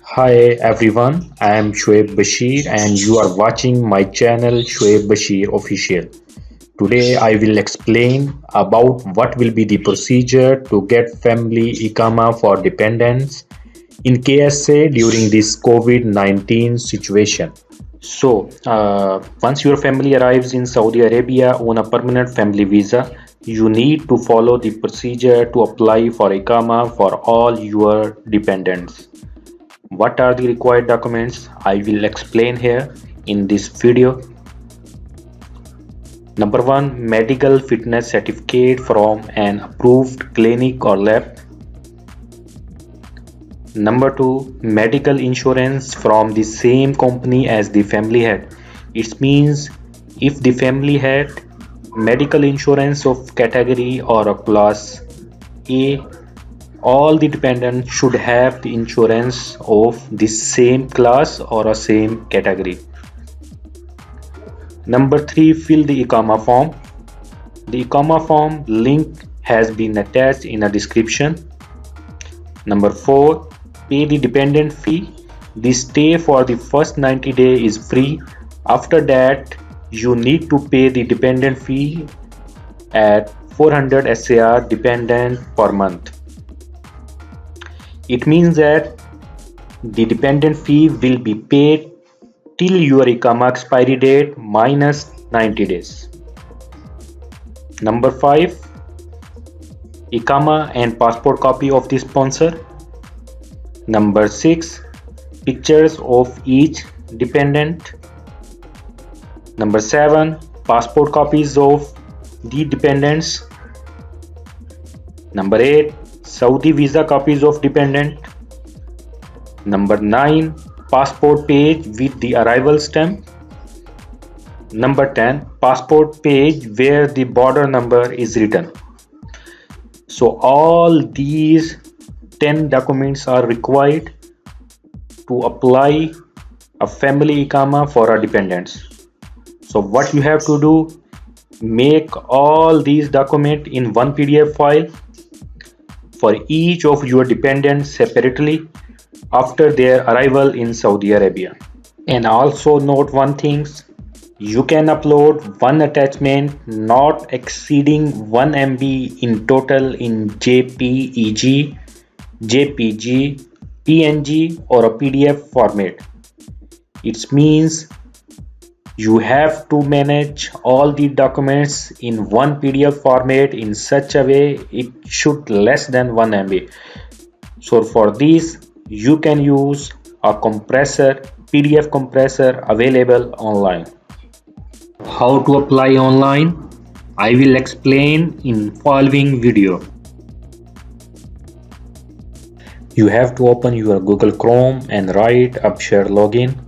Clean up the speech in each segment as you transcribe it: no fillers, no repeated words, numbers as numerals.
Hi everyone, I am Shoaib Bashir and you are watching my channel Shoaib Bashir Official. Today I will explain about what will be the procedure to get family Ikama for dependents in KSA during this COVID-19 situation. Once your family arrives in Saudi Arabia on a permanent family visa, you need to follow the procedure to apply for Ikama for all your dependents. What are the required documents? I will explain here in this video. Number one, medical fitness certificate from an approved clinic or lab. Number two, medical insurance from the same company as the family had. It means if the family had medical insurance of category or a class A, all the dependents should have the insurance of the same class or a same category. Number 3, fill the Ikama form. The Ikama form link has been attached in a description. Number 4, pay the dependent fee. The stay for the first 90 days is free. After that, you need to pay the dependent fee at 400 SAR dependent per month. It means that the dependent fee will be paid till your Ikama expiry date minus 90 days. Number 5, Ikama and passport copy of the sponsor. Number 6, pictures of each dependent. Number 7, passport copies of the dependents. Number 8, Saudi visa copies of dependent. Number 9, passport page with the arrival stamp. Number 10, passport page where the border number is written. So all these 10 documents are required to apply a family Ikama for our dependents. So what you have to do, make all these documents in one PDF file for each of your dependents separately after their arrival in Saudi Arabia. And also note one thing, you can upload one attachment not exceeding 1 MB in total in JPEG, JPG, PNG or a PDF format. It means you have to manage all the documents in one PDF format in such a way it should less than 1 MB. So for this you can use a compressor, PDF compressor available online. How to apply online? I will explain in following video. You have to open your Google Chrome and write Upshare login.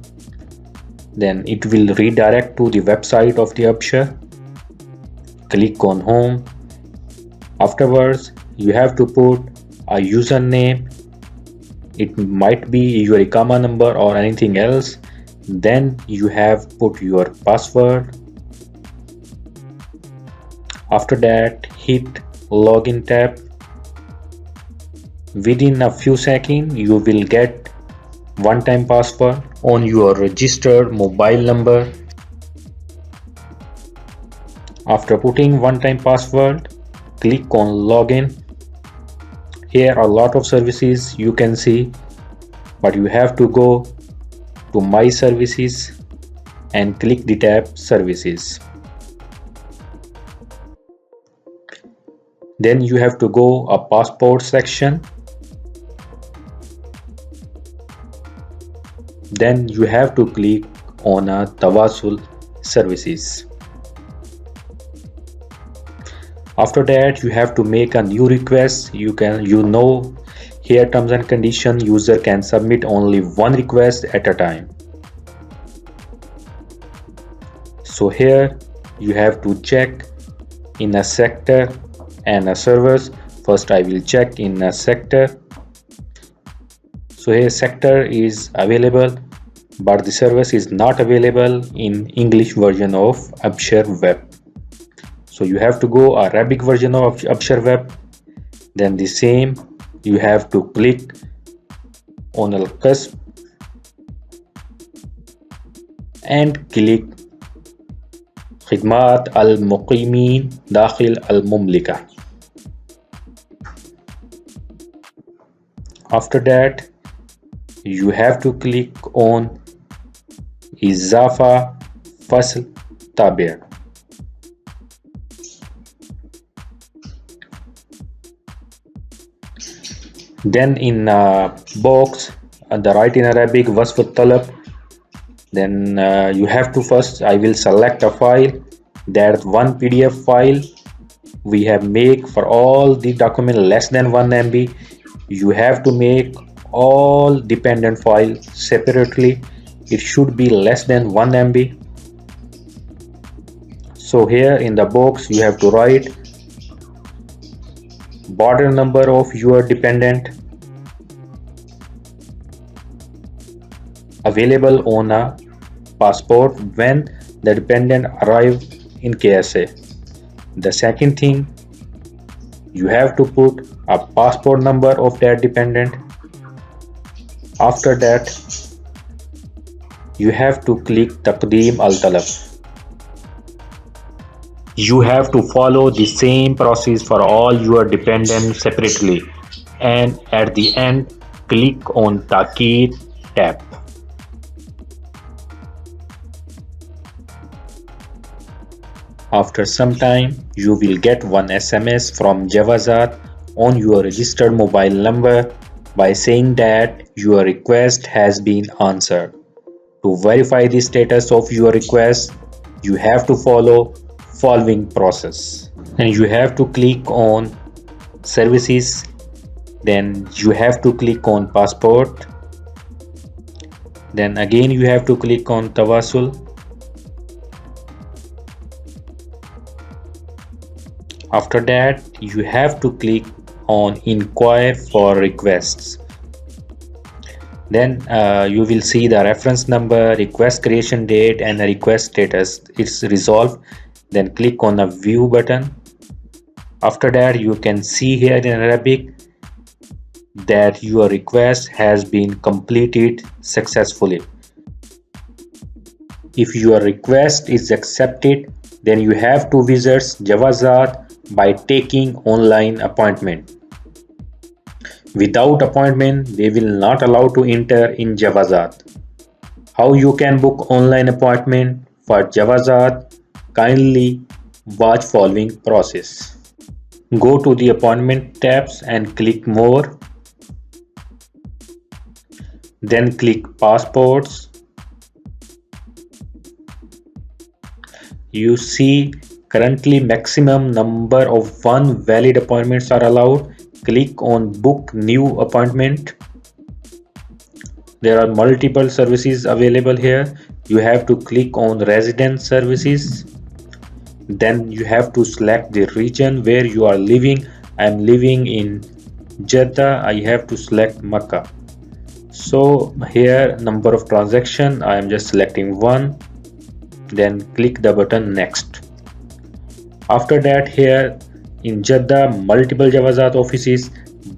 Then it will redirect to the website of the Upshare. Click on home. Afterwards, you have to put a username. It might be your Ikama number or anything else. Then you have put your password. After that, hit login tab. Within a few seconds, you will get one-time password on your registered mobile number. After putting one-time password, click on login. Here are a lot of services you can see, but you have to go to my services and click the tab services. Then you have to go a passport section. Then you have to click on a Tawasul services. After that, you have to make a new request. Here terms and condition, user can submit only one request at a time. So here you have to check in a sector and a servers. First I will check in a sector. So here sector is available, but the service is not available in English version of Upshare web. So you have to go Arabic version of Upshare web. Then the same, you have to click on Al-Qasb and click خدمات المقيمين داخل المملكة. After that, you have to click on إضافة فصل تابع. Then in box the write in Arabic وصف الطلب. Then you have to first, I will select a file, that one PDF file we have make for all the document less than 1 MB. You have to make all dependent files separately. It should be less than 1 MB. So here in the box you have to write border number of your dependent, available on a passport when the dependent arrive in KSA. The second thing, you have to put a passport number of that dependent. After that, you have to click Taqdeem al-Talab. You have to follow the same process for all your dependents separately, and at the end click on Taaqeed tab. After some time, you will get one SMS from Javazat on your registered mobile number by saying that your request has been answered. To verify the status of your request, you have to follow following process, and you have to click on services. Then you have to click on passport. Then again you have to click on Tawasul. After that, you have to click on inquire for requests. Then you will see the reference number, request creation date, and the request status. It's resolved. Then click on the view button. After that, you can see here in Arabic that your request has been completed successfully. If your request is accepted, then you have to visit Javazat by taking online appointment. Without appointment, they will not allow to enter in Javazat. How you can book online appointment for Javazat? Kindly watch following process. Go to the appointment tabs and click more. Then click passports. You see currently maximum number of 1 valid appointments are allowed. Click on book new appointment. There are multiple services available here. You have to click on resident services. Then you have to select the region where you are living. I am living in Jeddah. I have to select Makkah. So here number of transaction, I am just selecting 1. Then click the button next. After that, here in Jeddah multiple Javazat offices,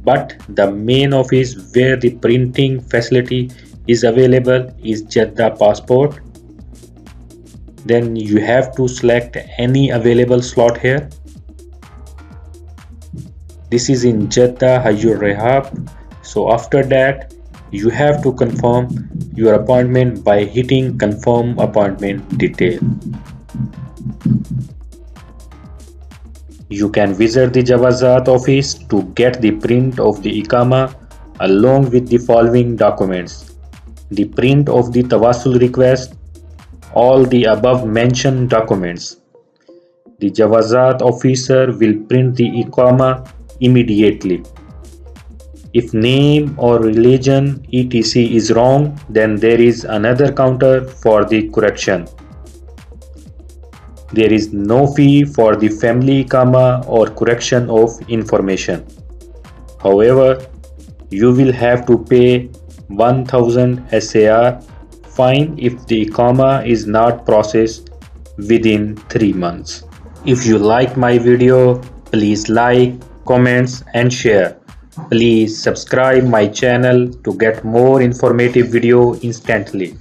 but the main office where the printing facility is available is Jeddah passport. Then you have to select any available slot here. This is in Jeddah Hayyur Rehab. So after that, you have to confirm your appointment by hitting confirm appointment detail. You can visit the Javazat office to get the print of the Iqama along with the following documents: the print of the Tawasul request, all the above mentioned documents. The Javazat officer will print the Iqama immediately. If name or religion etc is wrong, then there is another counter for the correction. There is no fee for the family Iqama or correction of information. However, you will have to pay 1000 SAR fine if the Iqama is not processed within 3 months. If you like my video, please like, comments and share. Please subscribe my channel to get more informative video instantly.